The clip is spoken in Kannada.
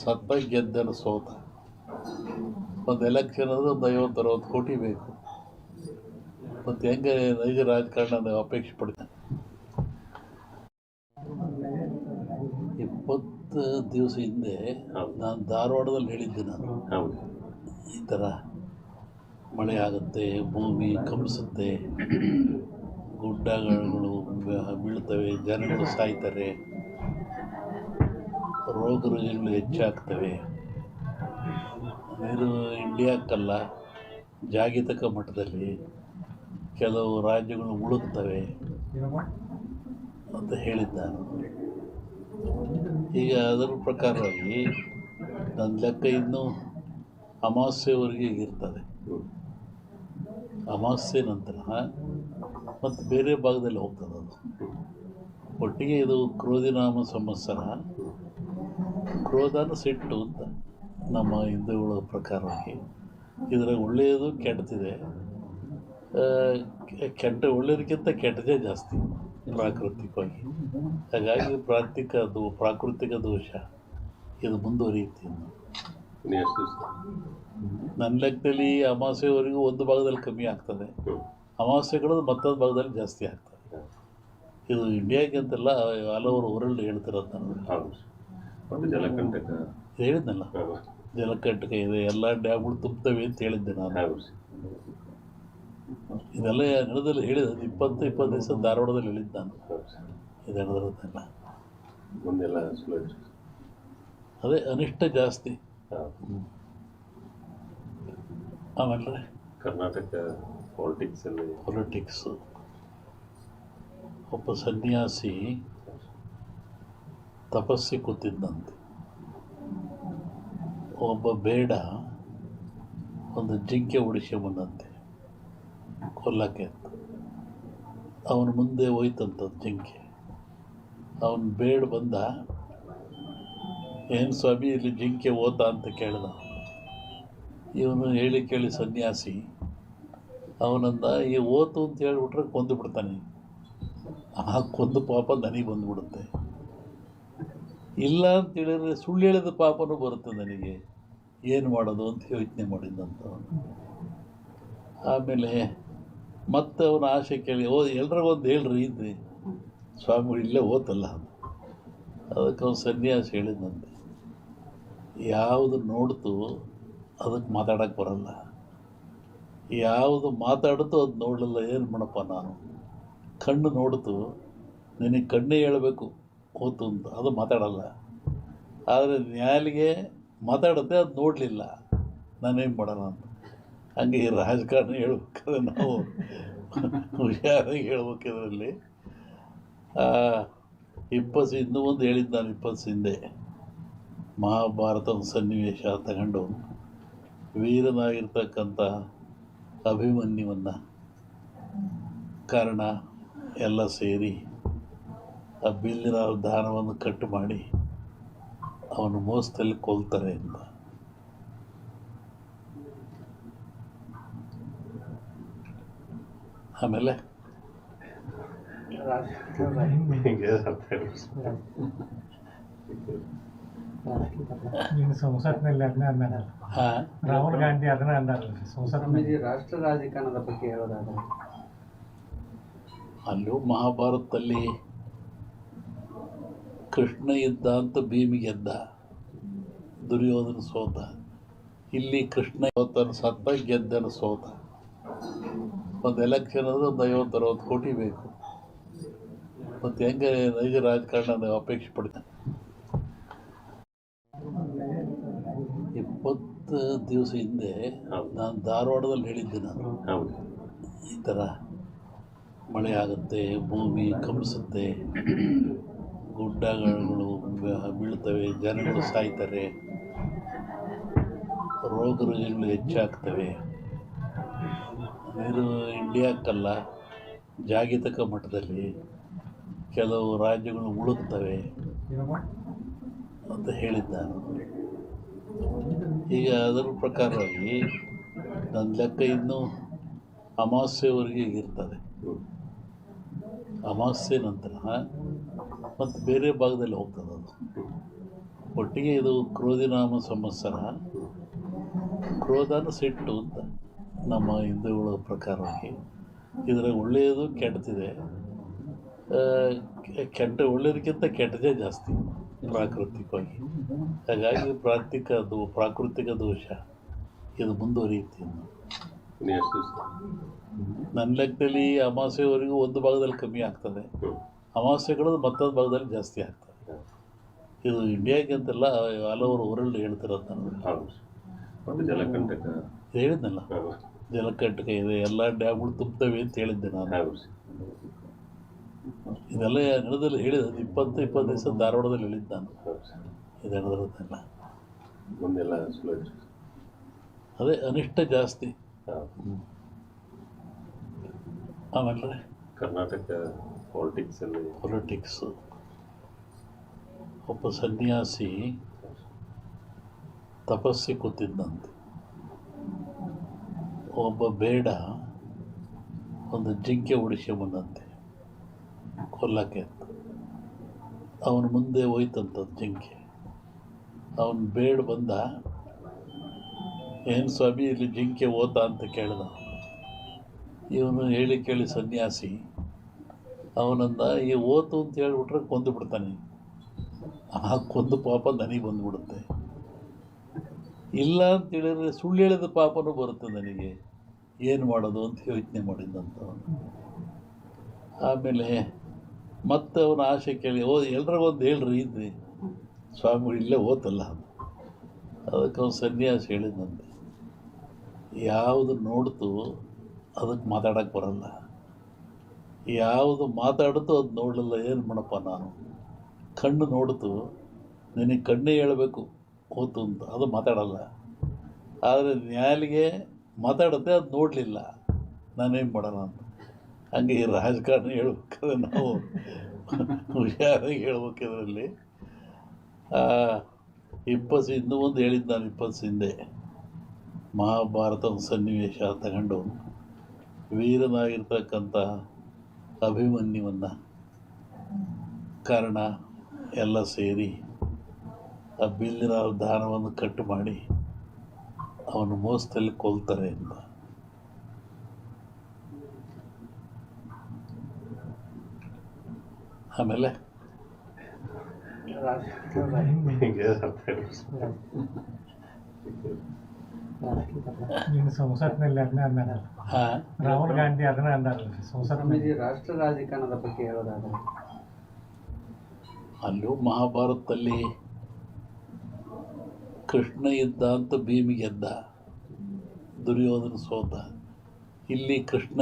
ಸತ್ತ ಗೆದ್ದನ ಸೋತ. ಒಂದು ಎಲೆಕ್ಷನ್ ಅಂದರೆ ಒಂದು 50-60 ಕೋಟಿ ಬೇಕು. ಮತ್ತು ಹೆಂಗೆ ನೈಜ ರಾಜಕಾರಣ ಅಪೇಕ್ಷೆ ಪಡ್ತೇನೆ. 20 ದಿವಸ ಹಿಂದೆ ನಾನು ಧಾರವಾಡದಲ್ಲಿ ಹೇಳಿದ್ದೆ. ನಾನು ಈ ಥರ ಮಳೆ ಆಗುತ್ತೆ, ಭೂಮಿ ಕಂಪಿಸುತ್ತೆ, ಗುಡ್ಡಗಳು ಬೀಳ್ತವೆ, ಜನಗಳು ಸಾಯ್ತಾರೆ, ರೋಗ ರುಜಿನಗಳು ಹೆಚ್ಚಾಗ್ತವೆ. ನೀರು ಇಂಡಿಯಾಕ್ಕಲ್ಲ, ಜಾಗತಿಕ ಮಟ್ಟದಲ್ಲಿ ಕೆಲವು ರಾಜ್ಯಗಳು ಮುಳುಗ್ತವೆ ಅಂತ ಹೇಳಿದ್ದ ನಾನು. ಈಗ ಅದರ ಪ್ರಕಾರವಾಗಿ ನನ್ನ ಲೆಕ್ಕ ಇನ್ನೂ ಅಮಾವಾಸ್ಯೆವರೆಗೆ ಇರ್ತದೆ. ಅಮಾವಾಸ್ಯೆ ನಂತರ ಮತ್ತು ಬೇರೆ ಭಾಗದಲ್ಲಿ ಹೋಗ್ತದೆ ಅದು. ಒಟ್ಟಿಗೆ ಇದು ಕ್ರೋಧಿನಾಮ ಸಂವತ್ಸರ. ಕ್ರೋಧನ ಸಿಟ್ಟು ಅಂತ ನಮ್ಮ ಹಿಂದೂಗಳ ಪ್ರಕಾರವಾಗಿ. ಇದರಾಗ ಒಳ್ಳೆಯದು ಕೆಟ್ಟದಿದೆ. ಒಳ್ಳೆಯದಕ್ಕಿಂತ ಕೆಟ್ಟದೇ ಜಾಸ್ತಿ ಪ್ರಾಕೃತಿಕವಾಗಿ. ಹಾಗಾಗಿ ಪ್ರಾಕೃತಿಕ ದೋಷ ಇದು ಮುಂದುವರಿಯುತ್ತೆ. ನನ್ನ ಲೆಕ್ಕದಲ್ಲಿ ಅಮಾವಾಸ್ಯೆವರೆಗೂ ಒಂದು ಭಾಗದಲ್ಲಿ ಕಮ್ಮಿ ಆಗ್ತದೆ, ಅಮಾವಾಸ್ಯೆಗಳು ಮತ್ತೊಂದು ಭಾಗದಲ್ಲಿ ಜಾಸ್ತಿ ಆಗ್ತದೆ. ಇದು ಇಂಡಿಯಾಗೆ ಅಂತಲ್ಲ, ಆಲ್ ಓವರ್ ವರ್ಲ್ಡ್ ಹೇಳ್ತಿರೋದು ನಾನು. ಹೇಳಿದ್ನಲ್ಲ, ಜಲಕಂಟಕ ಇದೆ, ಎಲ್ಲ ಡ್ಯಾಮ್ಗಳು ತುಂಬ್ತವೆ ಅಂತ ಹೇಳಿದ್ದೆ ನಾನು. ಇದೆಲ್ಲ ನಡೆದಲ್ಲಿ ಹೇಳಿದ 20 ದಿವಸ ಧಾರವಾಡದಲ್ಲಿ ಹೇಳಿದ್ದೆ ನಾನು. ಇದು ನಡೆದಿರೋದೆಲ್ಲ ಅದೇ ಅನಿಷ್ಟ ಜಾಸ್ತಿ. ಆಮೇಲೆ ಕರ್ನಾಟಕ ಪೊಲಿಟಿಕ್ಸು. ಒಬ್ಬ ಸನ್ಯಾಸಿ ತಪಸ್ಸಿ ಕೂತಿದ್ದಂತೆ. ಒಬ್ಬ ಬೇಡ ಒಂದು ಜಿಂಕೆ ಬಂದಂತೆ ಕೊಲ್ಲಕ್ಕೆ ಅಂತ. ಅವನ ಮುಂದೆ ಹೋಯ್ತಂಥದ್ದು ಜಿಂಕೆ. ಅವನು ಬೇಡ ಬಂದ, ಏನು ಸ್ವಾಮಿ ಇಲ್ಲಿ ಜಿಂಕೆ ಓತ ಅಂತ ಕೇಳ್ದ. ಇವನು ಹೇಳಿ ಕೇಳಿ ಸನ್ಯಾಸಿ ಅವನಂದ, ಈ ಓತು ಅಂತ ಹೇಳ್ಬಿಟ್ರೆ ಕೊಂದು ಬಿಡ್ತಾನೆ. ಆ ಕೊಂದು ಪಾಪ ನನಗೆ ಬಂದುಬಿಡುತ್ತೆ. ಇಲ್ಲ ಅಂತ ಹೇಳಿದ್ರೆ ಸುಳ್ಳು ಹೇಳಿದ ಪಾಪನೂ ಬರುತ್ತೆ ನನಗೆ, ಏನು ಮಾಡೋದು ಅಂತ ಯೋಚನೆ ಮಾಡಿದ್ದಂತ. ಆಮೇಲೆ ಮತ್ತೆ ಅವನ ಆಸೆ ಕೇಳಿ, ಎಲ್ರಿಗೊಂದು ಹೇಳ್ರಿ ಇದ್ರಿ ಸ್ವಾಮಿಗಳು ಇಲ್ಲೇ ಓತಲ್ಲ. ಅದಕ್ಕೆ ಅವನು ಸನ್ಯಾಸಿ ಹೇಳಿದಂತೆ, ಯಾವುದು ನೋಡ್ತು ಅದಕ್ಕೆ ಮಾತಾಡೋಕ್ಕೆ ಬರಲ್ಲ, ಯಾವುದು ಮಾತಾಡ್ತು ಅದು ನೋಡಲಿಲ್ಲ, ಏನು ಮಾಡಪ್ಪ ನಾನು. ಕಣ್ಣು ನೋಡ್ತು, ನಿನಗೆ ಕಣ್ಣೇ ಹೇಳಬೇಕು ಓತು ಅಂತ, ಅದು ಮಾತಾಡಲ್ಲ. ಆದರೆ ನ್ಯಾಲಿಗೆ ಮಾತಾಡುತ್ತೆ, ಅದು ನೋಡಲಿಲ್ಲ, ನಾನೇನು ಮಾಡೋಣ ಅಂತ. ಹಂಗೆ ಈ ರಾಜಕಾರಣ ಹೇಳ್ಬೇಕಾದ್ರೆ ನಾವು ಹುಷಾರಾಗಿ ಹೇಳ್ಬೇಕು. ಇದರಲ್ಲಿ ಇನ್ನೂ ಒಂದು ಹೇಳಿದ್ದು ನಾನು 20 ಹಿಂದೆ. ಮಹಾಭಾರತದ ಸನ್ನಿವೇಶ ತಗೊಂಡು ವೀರನಾಗಿರ್ತಕ್ಕಂಥ ಅಭಿಮನ್ಯುವನ್ನು ಕಾರಣ ಎಲ್ಲ ಸೇರಿ ಆ ಬಿಲ್ಲಿನ ದಾನವನ್ನು ಕಟ್ಟು ಮಾಡಿ ಅವನು ಮೋಸದಲ್ಲಿ ಕೊಲ್ತಾರೆ ಅಂತ. ಆಮೇಲೆ ಸಂಸತ್ನಲ್ಲಿ ಅದನ್ನ ಅಂದಾರ, ರಾಹುಲ್ ಗಾಂಧಿ ಅದನ್ನ ಅಂದಾರ ಸಂಸತ್ನಲ್ಲಿ. ರಾಷ್ಟ್ರ ರಾಜಕಾರಣದ ಬಗ್ಗೆ ಹೇಳೋದಾದ್ರೆ, ಅಲ್ಲೂ ಮಹಾಭಾರತದಲ್ಲಿ ಕೃಷ್ಣ ಯುದ್ಧ ಅಂತ ಭೀಮಿಗೆ ಗೆದ್ದ, ದುರ್ಯೋಧನ ಸೋತ. ಇಲ್ಲಿ ಕೃಷ್ಣ ಸತ್ತ ಗೆದ್ದನ ಸೋತ. ಒಂದು ಎಲೆಕ್ಷನ್ ಅಂದರೆ ಒಂದು 50-60 ಕೋಟಿ ಬೇಕು. ಮತ್ತು ಹೆಂಗೆ ನೈಜ ರಾಜಕಾರಣ ಅಪೇಕ್ಷೆ ಪಡ್ತೇನೆ. 20 ದಿವಸ ಹಿಂದೆ ನಾನು ಧಾರವಾಡದಲ್ಲಿ ಹೇಳಿದ್ದೆ. ನಾನು ಈ ಥರ ಮಳೆ ಆಗುತ್ತೆ, ಭೂಮಿ ಕಂಪಿಸುತ್ತೆ, ಗುಡ್ಡಗಳು ಬೀಳ್ತವೆ, ಜನಗಳು ಸಾಯ್ತಾರೆ, ರೋಗ ರುಜಿನಗಳು ಹೆಚ್ಚಾಗ್ತವೆ. ನೀರು ಇಂಡಿಯಾಕ್ಕಲ್ಲ, ಜಾಗತಿಕ ಮಟ್ಟದಲ್ಲಿ ಕೆಲವು ರಾಜ್ಯಗಳು ಮುಳುಗ್ತವೆ ಅಂತ ಹೇಳಿದ್ದ ನಾನು. ಈಗ ಅದರ ಪ್ರಕಾರವಾಗಿ ನನ್ನ ಲೆಕ್ಕ ಇನ್ನೂ ಅಮಾವಾಸ್ಯೆವರೆಗೆ ಇರ್ತದೆ. ಅಮಾವಾಸ್ಯೆ ನಂತರ ಮತ್ತು ಬೇರೆ ಭಾಗದಲ್ಲಿ ಹೋಗ್ತದೆ ಅದು. ಒಟ್ಟಿಗೆ ಇದು ಕ್ರೋಧಿನಾಮ ಸಂವತ್ಸರ. ಕ್ರೋಧನ ಸಿಟ್ಟು ಅಂತ ನಮ್ಮ ಹಿಂದೂಗಳ ಪ್ರಕಾರವಾಗಿ. ಇದರ ಒಳ್ಳೆಯದು ಕೆಟ್ಟದಿದೆ. ಒಳ್ಳೆಯದಕ್ಕಿಂತ ಕೆಟ್ಟದೇ ಜಾಸ್ತಿ ಪ್ರಾಕೃತಿಕವಾಗಿ. ಹಾಗಾಗಿ ಪ್ರಾಕೃತಿಕ ದೋಷ ಇದು ಮುಂದುವರಿಯುತ್ತೆ. ನನ್ನ ಲೆಕ್ಕದಲ್ಲಿ ಅಮಾವಾಸ್ಯೆವರೆಗೂ ಒಂದು ಭಾಗದಲ್ಲಿ ಕಮ್ಮಿ ಆಗ್ತದೆ, ಅಮಾವಾಸ್ಯೆಗಳು ಮತ್ತೊಂದು ಭಾಗದಲ್ಲಿ ಜಾಸ್ತಿ ಆಗ್ತದೆ. ಇದು ಇಂಡಿಯಾಗೆ ಅಂತೆಲ್ಲ ಹಲವರು ವರ್ಲ್ಡ್ ಹೇಳ್ತಿರೋದು ನಾನು ಹೇಳಿದ್ನಲ್ಲ. ಜಲಕಂಟಕ ಇದೆ, ಎಲ್ಲ ಡ್ಯಾಮ್ಗಳು ತುಂಬ್ತವೆ ಅಂತ ಹೇಳಿದ್ದೆ ನಾನು. ಇದೆಲ್ಲ ನಡೆದಲ್ಲಿ ಹೇಳಿದ 20 ದಿವಸ ಧಾರವಾಡದಲ್ಲಿ ಹೇಳಿದ್ದು ನಾನು. ಇದು ನಡೆದಿರೋದೆಲ್ಲ ಅದೇ ಅನಿಷ್ಟ ಜಾಸ್ತಿ. ಆಮೇಲೆ ಕರ್ನಾಟಕ ಪೊಲಿಟಿಕ್ಸು. ಒಬ್ಬ ಸನ್ಯಾಸಿ ತಪಸ್ಸಿ ಕೂತಿದ್ದಂತೆ. ಒಬ್ಬ ಬೇಡ ಒಂದು ಜಿಂಕೆ ಉಡಿಸ್ಕೊಂಬಂದಂತೆ ಕೊಲ್ಲಕ್ಕೆ ಅಂತ. ಅವನ ಮುಂದೆ ಹೋಯ್ತಂಥದ್ದು ಜಿಂಕೆ. ಅವನು ಬೇಡ ಬಂದ, ಏನು ಸ್ವಾಮಿ ಇಲ್ಲಿ ಜಿಂಕೆ ಓತಾ ಅಂತ ಕೇಳ್ದ. ಇವನು ಹೇಳಿ ಕೇಳಿ ಸನ್ಯಾಸಿ ಅವನಂದ, ಈ ಓತು ಅಂತ ಹೇಳ್ಬಿಟ್ರೆ ಕೊಂದು ಬಿಡ್ತಾನೆ. ಆ ಕೊಂದು ಪಾಪ ನನಗೆ ಬಂದುಬಿಡುತ್ತೆ. ಇಲ್ಲ ಅಂತ ಹೇಳಿದ್ರೆ ಸುಳ್ಳು ಹೇಳಿದ ಪಾಪನೂ ಬರುತ್ತೆ ನನಗೆ, ಏನು ಮಾಡೋದು ಅಂತ ಯೋಚನೆ ಮಾಡಿದ್ದಂತ. ಆಮೇಲೆ ಮತ್ತೆ ಅವನ ಆಸೆ ಕೇಳಿ, ಎಲ್ರಿಗೊಂದು ಹೇಳ್ರಿ ಇದ್ರಿ ಸ್ವಾಮಿಗಳು ಇಲ್ಲೇ ಓತಲ್ಲ. ಅದಕ್ಕೆ ಅವನು ಸನ್ಯಾಸಿ ಹೇಳಿದಂತೆ, ಯಾವುದು ನೋಡ್ತು ಅದಕ್ಕೆ ಮಾತಾಡೋಕ್ಕೆ ಬರಲ್ಲ, ಯಾವುದು ಮಾತಾಡ್ತು ಅದು ನೋಡಲಿಲ್ಲ, ಏನು ಮಾಡಪ್ಪ ನಾನು. ಕಣ್ಣು ನೋಡ್ತು, ನಿನಗೆ ಕಣ್ಣೇ ಹೇಳಬೇಕು ಓತು ಅಂತ, ಅದು ಮಾತಾಡಲ್ಲ. ಆದರೆ ನ್ಯಾಲಿಗೆ ಮಾತಾಡುತ್ತೆ, ಅದು ನೋಡಲಿಲ್ಲ, ನಾನೇನು ಮಾಡೋಣ ಅಂತ. ಹಂಗೆ ಈ ರಾಜಕಾರಣ ಹೇಳ್ಬೇಕಾದ್ರೆ ನಾವು ಹುಷಾರಾಗಿ ಹೇಳ್ಬೇಕಿದ್ರಲ್ಲಿ. ಇನ್ನೂ ಒಂದು ಹೇಳಿದ್ದು ನಾನು 20 ಹಿಂದೆ, ಮಹಾಭಾರತದ ಸನ್ನಿವೇಶ ತಗೊಂಡು ವೀರನಾಗಿರ್ತಕ್ಕಂಥ ಅಭಿಮನ್ಯುವನ್ನು ಕಾರಣ ಎಲ್ಲ ಸೇರಿ ಆ ಬಿಲ್ಲಿನ ದಾನವನ್ನು ಕಟ್ಟು ಮಾಡಿ ಅವನು ಮೋಸದಲ್ಲಿ ಕೊಲ್ತಾರೆ ಅಂತ. ಆಮೇಲೆ ನೀನು ಸಂಸತ್ನಲ್ಲಿ ಅದನ್ನೇ ಅಂದಾರಲ್ಲ, ರಾಹುಲ್ ಗಾಂಧಿ ಅದನ್ನೇ ಅಂದಾರಲ್ಲ ಸಂಸತ್. ಸ್ವಾಮೀಜಿ, ರಾಷ್ಟ್ರ ರಾಜಕಾರಣದ ಬಗ್ಗೆ ಹೇಳೋದಾದ್ರೆ ಅಲ್ಲೂ ಮಹಾಭಾರತದಲ್ಲಿ ಕೃಷ್ಣ ಇದ್ದ ಅಂತ ಭೀಮಿಗೆ ಗೆದ್ದ, ದುರ್ಯೋಧನ ಸೋತ. ಇಲ್ಲಿ ಕೃಷ್ಣ